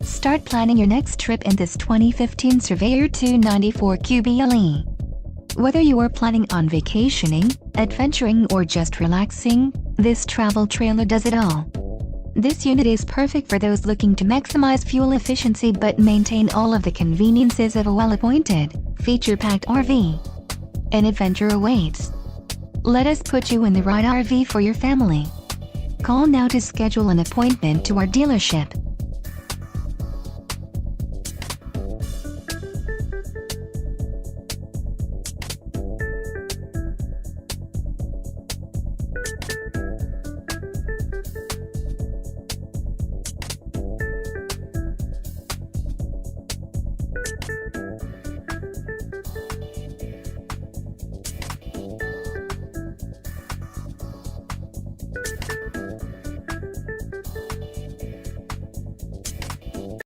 Start planning your next trip in this 2015 Surveyor 294QBLE. Whether you are planning on vacationing, adventuring or just relaxing, this travel trailer does it all. This unit is perfect for those looking to maximize fuel efficiency but maintain all of the conveniences of a well-appointed, feature-packed RV. An adventure awaits. Let us put you in the right RV for your family. Call now to schedule an appointment to our dealership.